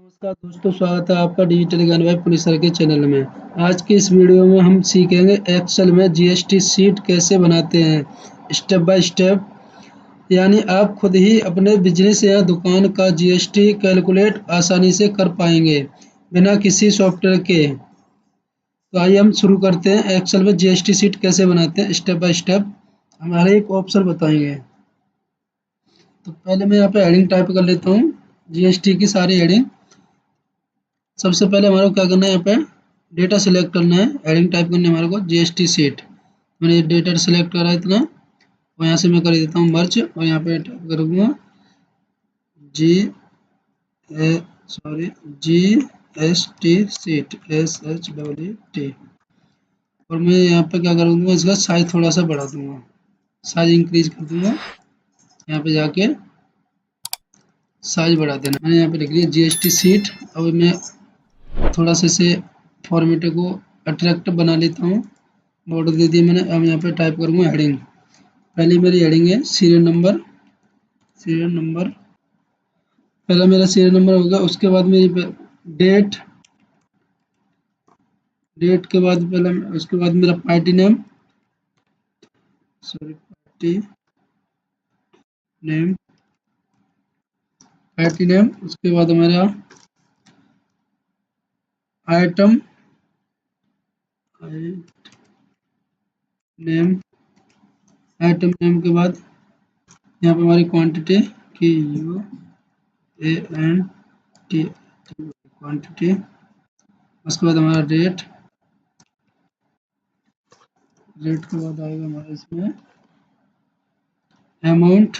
नमस्कार दोस्तों, स्वागत है आपका डिजिटल ज्ञान भाई पुलिस सर के चैनल में। आज की इस वीडियो में हम सीखेंगे एक्सेल में जीएसटी शीट कैसे बनाते हैं स्टेप बाय स्टेप। यानी आप खुद ही अपने बिजनेस या दुकान का जीएसटी कैलकुलेट आसानी से कर पाएंगे बिना किसी सॉफ्टवेयर के। तो आइए हम शुरू करते हैं। एक्सेल में जीएसटी शीट कैसे बनाते हैं स्टेप बाय स्टेप हम हर एक ऑप्शन बताएंगे। तो पहले मैं यहाँ पे हेडिंग टाइप कर लेता हूँ, जीएसटी की सारी हेडिंग। सबसे पहले हमारे को क्या करना है, यहाँ पे डेटा सिलेक्ट करना है, हेडिंग टाइप करनी है हमारे को जीएसटी शीट। मैंने डेटा सिलेक्ट करा इतना, और यहाँ से मैं कर देता हूँ मर्ज, और यहाँ पे टाइप करूँगा जीएसटी शीट SHEET। और मैं यहाँ पे क्या करूँगा, इसका साइज थोड़ा सा बढ़ा दूंगा, साइज इंक्रीज कर दूंगा। यहाँ पे जाके साइज बढ़ा देना। मैंने यहाँ पे लिख लिया जीएसटी शीट। अब मैं थोड़ा सा इसे फॉर्मेट को अट्रैक्टिव बना लेता हूँ। बॉर्डर दे दिया मैंने। अब यहाँ पे टाइप करूँगा हेडिंग। पहली मेरी हेडिंग है सीरियल नंबर। पहला मेरा सीरियल नंबर होगा, उसके बाद मेरी डेट के बाद पहला, उसके बाद मेरा पार्टी नेम, उसके बाद हमारा आइटम नेम के बाद यहाँ पे हमारी क्वांटिटी की QANT क्वांटिटी। उसके बाद हमारा रेट के बाद आएगा हमारा इसमें अमाउंट,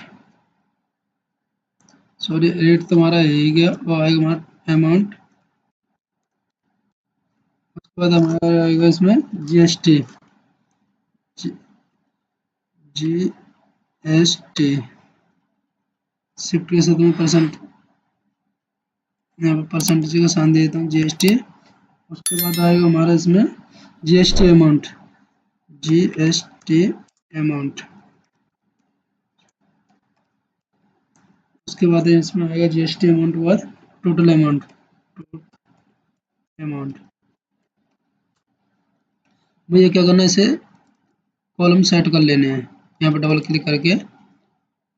सॉरी रेट तो हमारा ही गया, वो आएगा हमारा अमाउंट। उसके बाद हमारा आएगा इसमें जीएसटी, शिफ्ट के साथ में परसेंट, यहाँ पे परसेंटेज का साइन दे देता हूँ जीएसटी। उसके बाद आएगा हमारा इसमें जीएसटी अमाउंट, उसके बाद इसमें आएगा जीएसटी अमाउंट के बाद टोटल अमाउंट। मुझे क्या करना है, इसे कॉलम सेट कर लेने हैं। यहाँ पे डबल क्लिक करके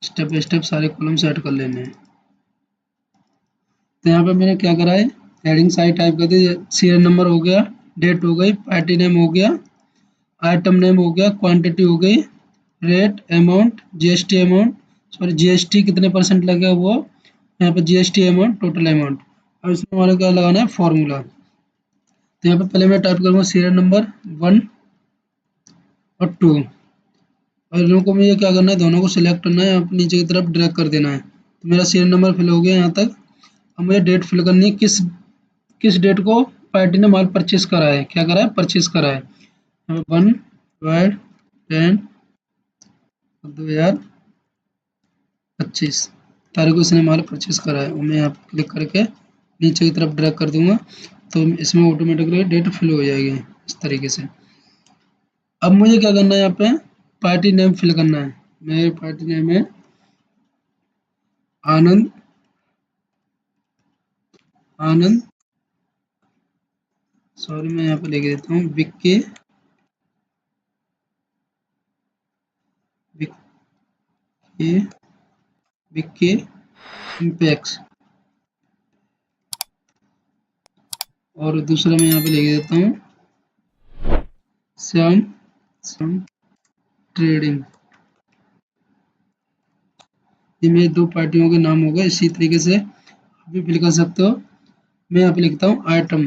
स्टेप बाय स्टेप सारे कॉलम सेट कर लेने हैं। तो यहाँ पे मैंने क्या करा है, हेडिंग साइड टाइप कर दी, सीरियल नंबर हो गया, डेट हो गई, पार्टी नेम हो गया, आइटम नेम हो गया, क्वांटिटी हो गई, rate, amount, GST amount, sorry GST कितने परसेंट लगे वो, यहाँ पे जीएसटी अमाउंट, टोटल अमाउंट। अब इसमें हमारे क्या लगाना है, फॉर्मूला। तो यहाँ पे पहले मैं टाइप करूँगा सीरियल नंबर 1 और 2, और इन लोगों को मुझे क्या करना है, दोनों को सिलेक्ट करना है, आप नीचे की तरफ ड्रैग कर देना है। तो मेरा सीरियल नंबर फिल हो गया यहाँ तक। अब मुझे डेट फिल करनी है, किस डेट को पार्टी ने माल परचेस करा है, क्या करा है, परचेस करा है। 1/10/2025 तारीख को इसने माल परचेस करा है। और मैं यहाँ पर क्लिक करके नीचे की तरफ ड्रैग कर दूंगा, तो इसमें ऑटोमेटिकली डेट फिल हो जाएगी इस तरीके से। अब मुझे क्या करना है, यहाँ पे पार्टी नेम फिल करना है। मेरे पार्टी नेम है आनंद, सॉरी मैं यहाँ पे लिख देता हूँ विक्की इम्पैक्स। और दूसरा मैं यहाँ पे लिख देता हूँ श्याम ट्रेडिंग। ये मेरे दो पार्टियों के नाम हो गए। इसी तरीके से आप भी फिल कर सकते हो। मैं यहाँ पे लिखता हूँ आइटम,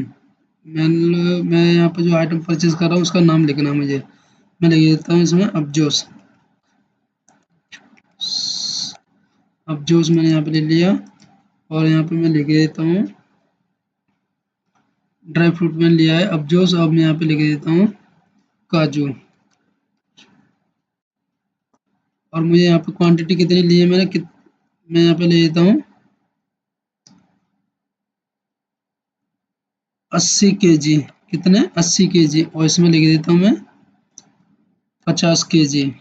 मैं यहाँ पे जो आइटम परचेज कर रहा हूँ उसका नाम लिखना है मुझे। मैं लिख देता हूँ इसमें अफजोस मैंने यहाँ पे ले लिया। और यहाँ पे मैं लिख देता हूँ ड्राई फ्रूट मैंने लिया है अफजोस। अब मैं यहाँ पे लिख देता हूँ काजू। और मुझे यहाँ पे क्वांटिटी कितनी ली है मैंने, मैं यहाँ पे ले लेता हूँ 80 kg। कितने, 80 kg। और इसमें लिख देता हूँ मैं 50 kg।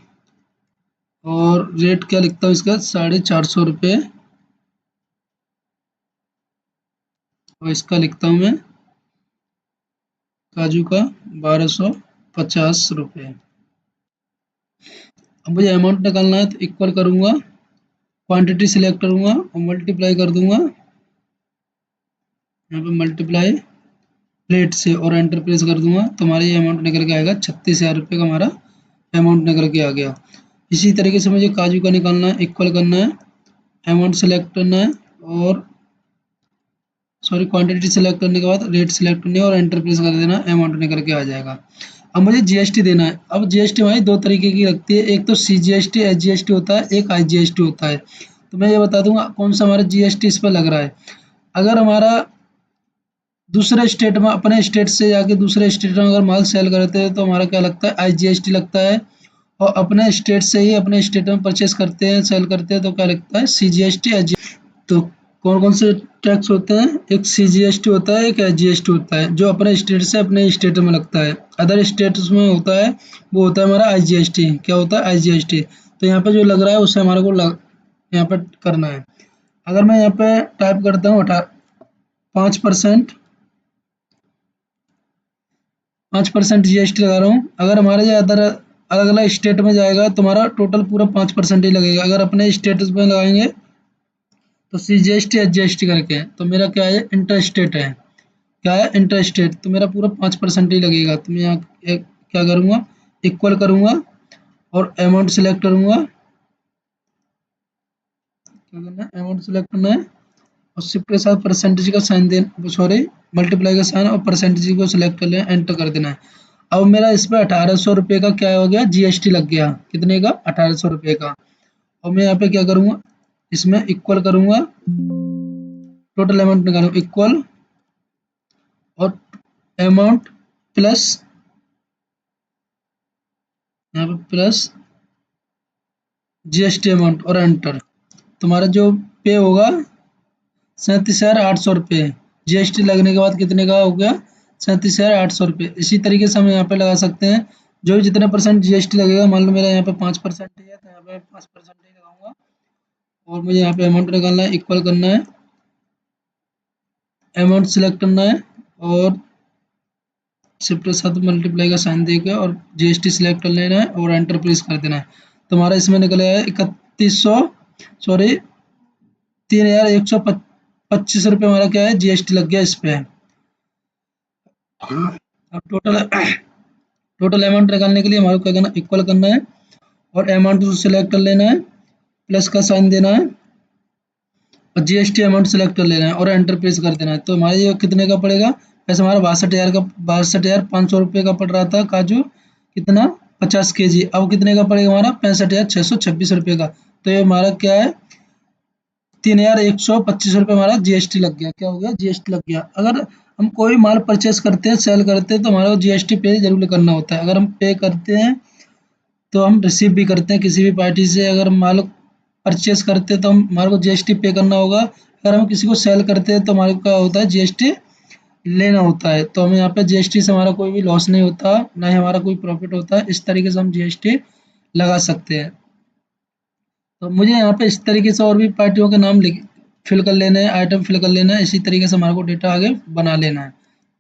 और रेट क्या लिखता हूँ इसका, 450 रुपये। और इसका लिखता हूँ मैं काजू का 1250 रुपये। अब मुझे अमाउंट निकालना है तो इक्वल करूँगा, क्वांटिटी सिलेक्ट करूँगा और मल्टीप्लाई कर दूंगा, यहाँ पे मल्टीप्लाई प्लेट से और एंटर प्रेस कर दूंगा तो हमारा ये अमाउंट निकल के आएगा। 36,000 रुपये का हमारा अमाउंट निकल के आ गया। इसी तरीके से मुझे काजू का निकालना है, इक्वल करना है, अमाउंट सेलेक्ट करना है और सॉरी क्वांटिटी सेलेक्ट करने के बाद रेट सेलेक्ट करनी है और एंटर प्रेस कर देना, अमाउंट निकल के आ जाएगा। अब मुझे जीएसटी देना है। अब जीएसटी हमारी दो तरीके की लगती है, एक तो सीजीएसटी एसजीएसटी होता है, एक आईजीएसटी होता है। तो मैं ये बता दूंगा कौन सा हमारा जीएसटी इस पर लग रहा है। अगर हमारा दूसरे स्टेट में, अपने स्टेट से जाके दूसरे स्टेट में अगर माल सेल करते हैं तो हमारा क्या लगता है, आईजीएसटी लगता है। और अपने स्टेट से ही अपने स्टेट में परचेस करते हैं, सेल करते हैं तो क्या लगता है, सीजीएसटी एसजीएसटी। तो कौन कौन से टैक्स होते हैं, एक सीजीएसटी होता है, एक एसजीएसटी होता है, जो अपने स्टेट से अपने स्टेट में लगता है। अदर स्टेट्स में होता है वो होता है हमारा आईजीएसटी। क्या होता है, आईजीएसटी। तो यहाँ पे जो लग रहा है उससे हमारे को यहाँ पे करना है। अगर मैं यहाँ पे टाइप करता हूँ 5%, 5% जीएसटी लगा रहा हूँ। अगर हमारे जो अदर अलग अलग स्टेट में जाएगा तो हमारा टोटल पूरा 5% ही लगेगा। अगर अपने स्टेट में लगाएंगे तो सीजीएसटी एसजीएसटी करके, तो मेरा क्या है, इंटर स्टेट है। क्या है, इंटर स्टेट, तो मेरा पूरा 5% ही लगेगा। तो मैं यहाँ क्या करूँगा, इक्वल करूँगा और अमाउंट सेलेक्ट करूँगा। क्या करना है, अमाउंट सेलेक्ट करना है और शिफ्ट के साथ परसेंटेज का साइन देना, सॉरी मल्टीप्लाई का साइन और परसेंटेज को सिलेक्ट कर लेना, एंटर कर देना है। अब मेरा इस पर 1800 रुपये का क्या हो गया, जीएसटी लग गया। कितने का, 1800 रुपये का। और मैं यहाँ पे क्या करूँगा, इसमें इक्वल करूँगा, टोटल अमाउंट निकालूँ, इक्वल और अमाउंट प्लस, यहाँ पे प्लस जीएसटी अमाउंट और एंटर। तुम्हारा जो पे होगा 37,800 रुपये। जीएसटी लगने के बाद कितने का हो गया, 37,800 रुपये। इसी तरीके से हम यहाँ पे लगा सकते हैं, जो भी जितने परसेंट जीएसटी लगेगा, मान लो मेरा यहाँ पे 5% है तो यहाँ पे 5% ही लगाऊंगा। और मुझे यहाँ पे अमाउंट निकालना है, इक्वल करना है, अमाउंट सेलेक्ट करना है और शिफ्ट के साथ मल्टीप्लाई का साइन देकर और जीएसटी सिलेक्ट कर लेना है और एंटर प्रेस कर देना है। तो हमारा इसमें निकला है 3100, सॉरी 3,125 रुपये हमारा क्या है, जीएसटी लग गया इस पे। अब टोटल अमाउंट निकालने के लिए हमारे को क्या करना, इक्वल करना है और अमाउंट को सिलेक्ट कर लेना है, प्लस का साइन देना है और जीएसटी अमाउंट सेलेक्ट कर लेना है और एंटर प्रेस कर देना है। तो हमारे ये कितने का पड़ेगा, वैसे हमारा 62,500 का पड़ रहा था काजू, कितना, 50 kg। अब कितने का पड़ेगा हमारा, 65,626 रुपये का। तो ये हमारा क्या है, 3,125 रुपये हमारा जीएसटी लग गया। क्या हो गया, जीएसटी लग गया। अगर हम कोई माल परचेस करते हैं, सेल करते हैं तो हमारा जीएसटी पे जरूर करना होता है। अगर हम पे करते हैं तो हम रिसीव भी करते हैं किसी भी पार्टी से। अगर माल परचेस करते हैं तो हम, हमारे को जीएसटी पे करना होगा। अगर हम किसी को सेल करते हैं तो हमारे को क्या होता है, जीएसटी लेना होता है। तो हमें यहाँ पे जीएसटी से हमारा कोई भी लॉस नहीं होता, ना ही हमारा कोई प्रॉफिट होता है। इस तरीके से हम जीएसटी लगा सकते हैं। तो मुझे यहाँ पे इस तरीके से और भी पार्टियों के नाम लिख फिल कर लेने हैं, आइटम फिल कर लेना है। इसी तरीके से हमारे को डेटा आगे बना लेना है।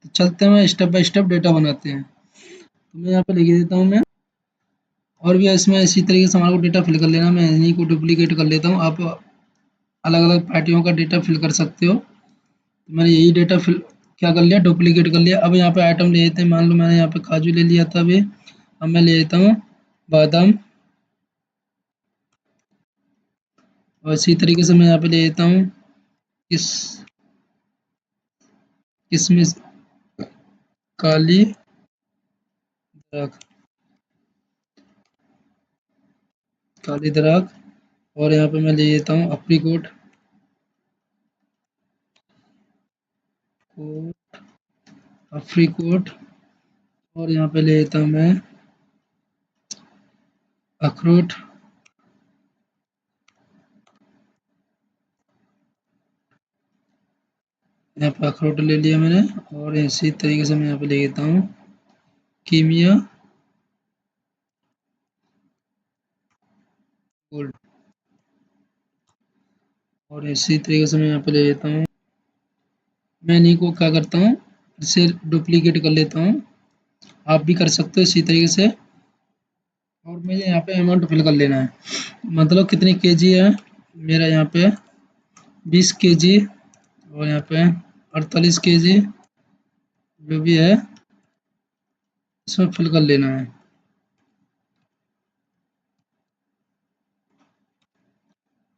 तो चलते हैं, स्टेप बाय स्टेप डेटा बनाते हैं। तो मैं यहाँ पे लिख देता हूँ मैं, और भी इसमें इसी तरीके से हमारे को डेटा फिल कर लेना। मैं इन्हीं को डुप्लीकेट कर लेता हूँ, आप अलग अलग पार्टियों का डेटा फिल कर सकते हो। तो मैंने यही डेटा फिल क्या कर लिया, डुप्लीकेट कर लिया। अब यहाँ पे आइटम ले लेते हैं। मान लो मैंने यहाँ पे काजू ले लिया था अभी, अब मैं ले लेता हूँ बादाम। और इसी तरीके से मैं यहाँ पे ले लेता हूँ किस किशमिश, काली द्राख, काली द्राख। और यहाँ पे मैं ले लेता हूँ अप्रीकोट, अफ्रीकोट। और यहाँ पे ले लेता हूँ मैं अखरोट। यहाँ पे अखरोट ले लिया मैंने। और इसी तरीके से मैं यहाँ पे ले लेता हूँ कीमिया गोल्ड। और इसी तरीके से मैं यहाँ पे ले लेता हूँ मैं इन्हीं को क्या करता हूँ, इसे डुप्लीकेट कर लेता हूँ। आप भी कर सकते हो इसी तरीके से। और मुझे यहाँ पे अमाउंट फिल कर लेना है, मतलब कितनी केजी है मेरा यहाँ पे 20 केजी, और यहाँ पे 48 केजी जो भी है इसमें फिल कर लेना है।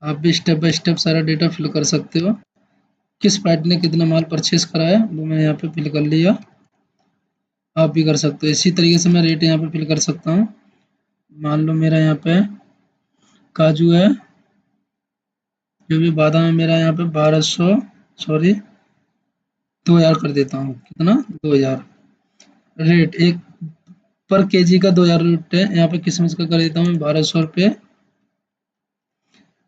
आप भी स्टेप बाय स्टेप सारा डेटा फिल कर सकते हो। किस पार्टी ने कितना माल परचेज करा है वो मैं यहाँ पे फिल कर लिया। आप भी कर सकते हो इसी तरीके से। मैं रेट यहाँ पे फिल कर सकता हूँ। मान लो मेरा यहाँ पे काजू है, जो भी बादाम है मेरा यहाँ पे 1200, सॉरी 2000 कर देता हूँ। कितना? 2000 रेट। एक पर केजी का 2000 रेट है। यहाँ पे किशमिश का कर देता हूँ 1200 रुपये।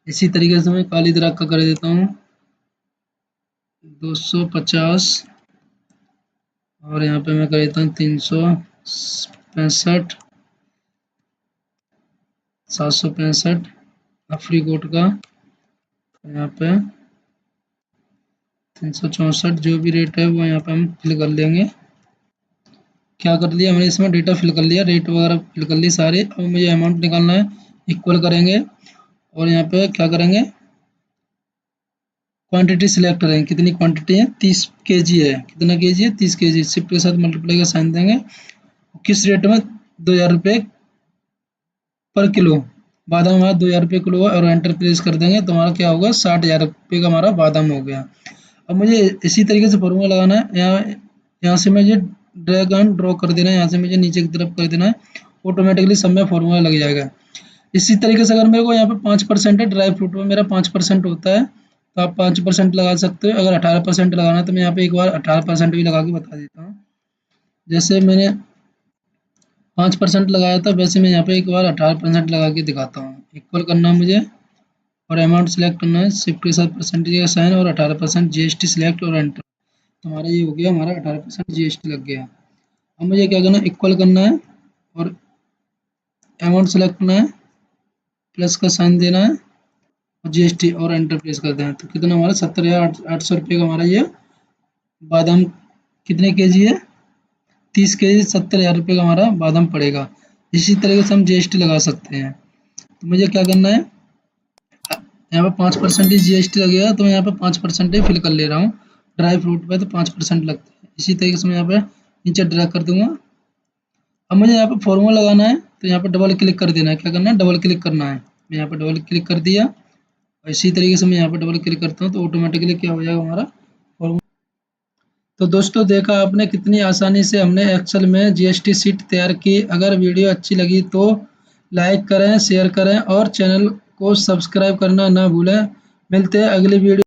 इसी तरीके से मैं काली दराक का कर देता हूँ 250, और यहाँ पे मैं कर देता हूँ 365, 765 अफ्रीकोट का यहाँ पे 364। जो भी रेट है वो यहाँ पे हम फिल कर लेंगे। क्या कर लिया हमने, इसमें डेटा फिल कर लिया, रेट वगैरह फिल कर ली सारे। अब मुझे अमाउंट निकालना है, इक्वल करेंगे और यहाँ पे क्या करेंगे, क्वांटिटी सिलेक्ट करेंगे। कितनी क्वांटिटी है? 30 केजी है। कितना केजी है? 30 केजी। शिफ्ट के साथ मल्टीप्लाई का साइन देंगे। किस रेट में? 2000 रुपये पर किलो। बादाम हमारा 2000 रुपये किलो है, और एंटर प्रेस कर देंगे तो हमारा क्या होगा, 60,000 रुपये का हमारा बादाम हो गया। अब मुझे इसी तरीके से फॉर्मूला लगाना है। यहाँ से मुझे ड्रैग एंड ड्रॉ कर देना है, यहाँ से मुझे नीचे की तरफ कर देना है। ऑटोमेटिकली सब में फॉर्मूला लग जाएगा। इसी तरीके से अगर मेरे को यहाँ पे 5% है, ड्राई फ्रूट में मेरा 5% होता है, तो आप 5% लगा सकते हो। अगर 18% लगाना है तो मैं यहाँ पे एक बार 18% भी लगा के बता देता हूँ। जैसे मैंने 5% लगाया था, वैसे मैं यहाँ पे एक बार 18% लगा के दिखाता हूँ। इक्वल करना है मुझे, और अमाउंट सेलेक्ट करना है, शिफ्ट के साथ परसेंटेज का साइन, और 18% जीएसटी सिलेक्ट और एंटर। तो हमारा ये हो गया, हमारा 18% जीएसटी लग गया। अब मुझे क्या करना है, इक्वल करना है और अमाउंट सेलेक्ट करना है, प्लस का साइन देना है, और जीएसटी और एंटर प्रेस कर देना है। तो कितना हमारा 70,800 रुपये का हमारा ये बादाम, कितने केजी है? 30 केजी, 70,000 रुपये का हमारा बादाम पड़ेगा। इसी तरीके से हम जीएसटी लगा सकते हैं। तो मुझे क्या करना है, यहाँ पे 5% जीएसटी लगेगा, तो मैं यहाँ पे 5% ही फिल कर ले रहा हूँ। ड्राई फ्रूट पे तो 5% लगता है। इसी तरीके से मैं यहाँ पे नीचे ड्रैग कर दूंगा। अब मुझे यहाँ पे फॉर्मूला लगाना है, तो यहाँ पे डबल क्लिक कर देना है। क्या करना है? डबल क्लिक करना है। मैं यहाँ पे डबल क्लिक कर दिया, और इसी तरीके से मैं यहाँ पे डबल क्लिक करता हूँ तो ऑटोमेटिकली क्या हो जाएगा हमारा फॉर्मूला। तो दोस्तों, देखा आपने कितनी आसानी से हमने एक्सेल में जीएसटी शीट तैयार की। अगर वीडियो अच्छी लगी तो लाइक करें, शेयर करें और चैनल को सब्सक्राइब करना ना भूलें। मिलते हैं अगली वीडियो।